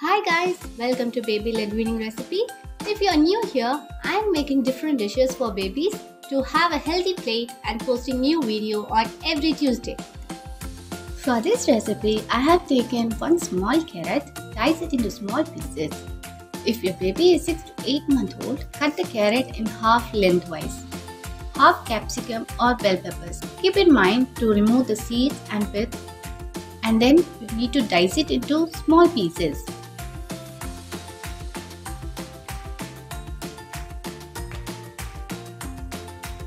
Hi guys, welcome to Baby Led Weaning recipe. If you are new here, I am making different dishes for babies to have a healthy plate and posting new video on every Tuesday. For this recipe, I have taken one small carrot, dice it into small pieces. If your baby is 6 to 8 months old, cut the carrot in half lengthwise. Half capsicum or bell peppers. Keep in mind to remove the seeds and pith, and then you need to dice it into small pieces.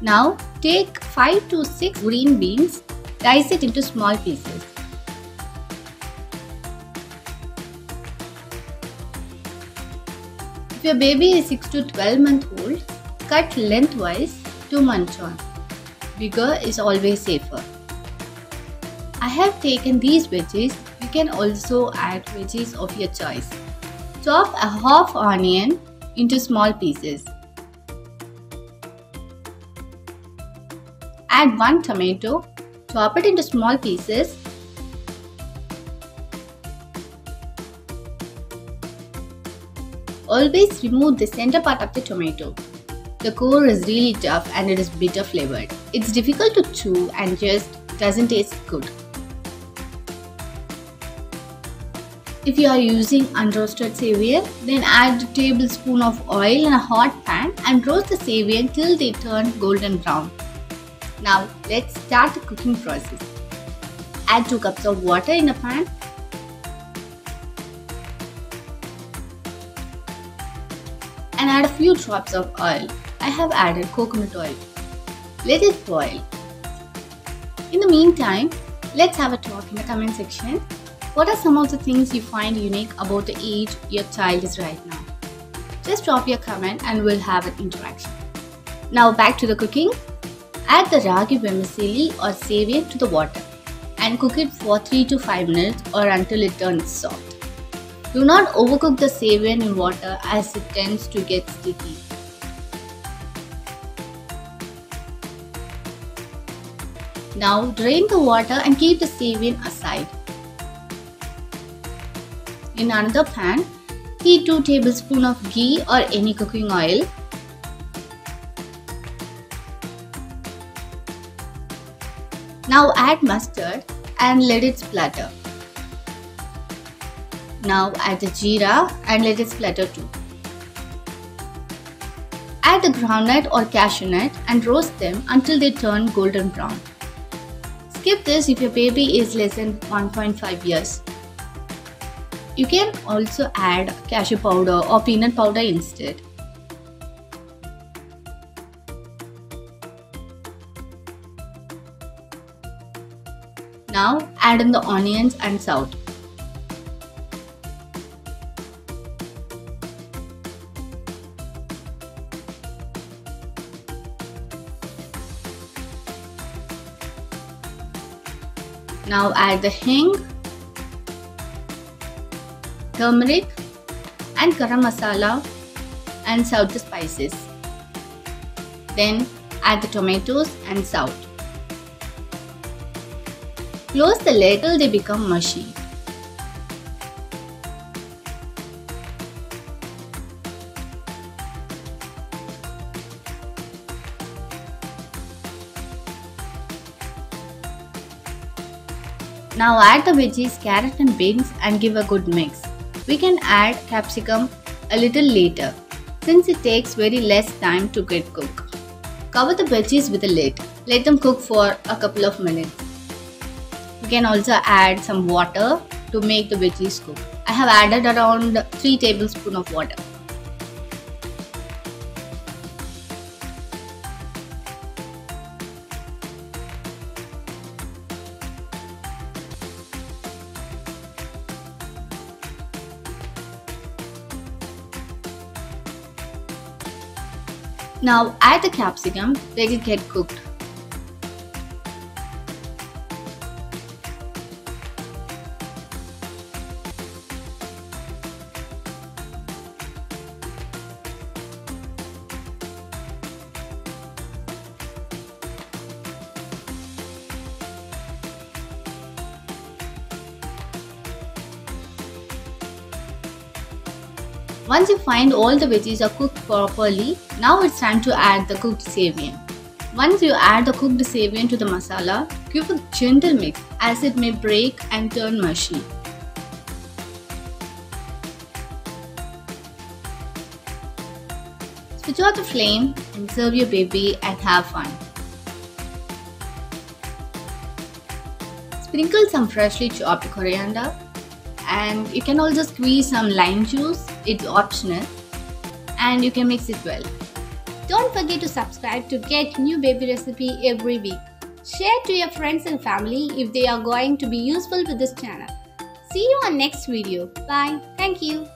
Now take 5 to 6 green beans, dice it into small pieces. If your baby is 6 to 12 months old, cut lengthwise to munch on. Bigger is always safer. I have taken these veggies. You can also add veggies of your choice. Chop a half onion into small pieces. Add 1 tomato, chop it into small pieces. Always remove the center part of the tomato. The core is really tough and it is bitter flavored. It's difficult to chew and just doesn't taste good. If you are using unroasted cereal, then add a tablespoon of oil in a hot pan and roast the cereal till they turn golden brown. Now let's start the cooking process. Add 2 cups of water in a pan. And add a few drops of oil. I have added coconut oil. Let it boil. In the meantime, let's have a talk in the comment section. What are some of the things you find unique about the age your child is right now? Just drop your comment and we'll have an interaction. Now back to the cooking. Add the Ragi Vermicelli or cereal to the water and cook it for 3 to 5 minutes or until it turns soft. Do not overcook the cereal in water as it tends to get sticky. Now drain the water and keep the cereal aside. In another pan, heat 2 tablespoons of ghee or any cooking oil. Now add mustard and let it splatter. Now add the jeera and let it splatter too. Add the groundnut or cashew nut and roast them until they turn golden brown. Skip this if your baby is less than 1.5 years. You can also add cashew powder or peanut powder instead. Now add in the onions and salt. Now add the hing, turmeric and garam masala and serve the spices. Then add the tomatoes and salt. Close the lid till they become mushy. Now add the veggies, carrot and beans and give a good mix. We can add capsicum a little later since it takes very less time to get cooked. Cover the veggies with a lid. Let them cook for a couple of minutes. You can also add some water to make the veggies cook. I have added around 3 tablespoons of water. Now add the capsicum, let it get cooked. Once you find all the veggies are cooked properly, now it's time to add the cooked savian. Once you add the cooked savian to the masala, give a gentle mix as it may break and turn mushy. Switch off the flame and serve your baby and have fun. Sprinkle some freshly chopped coriander, and you can also squeeze some lime juice, it's optional, and you can mix it well. Don't forget to subscribe to get new baby recipe every week. Share to your friends and family if they are going to be useful to this channel. See you on next video. Bye. Thank you.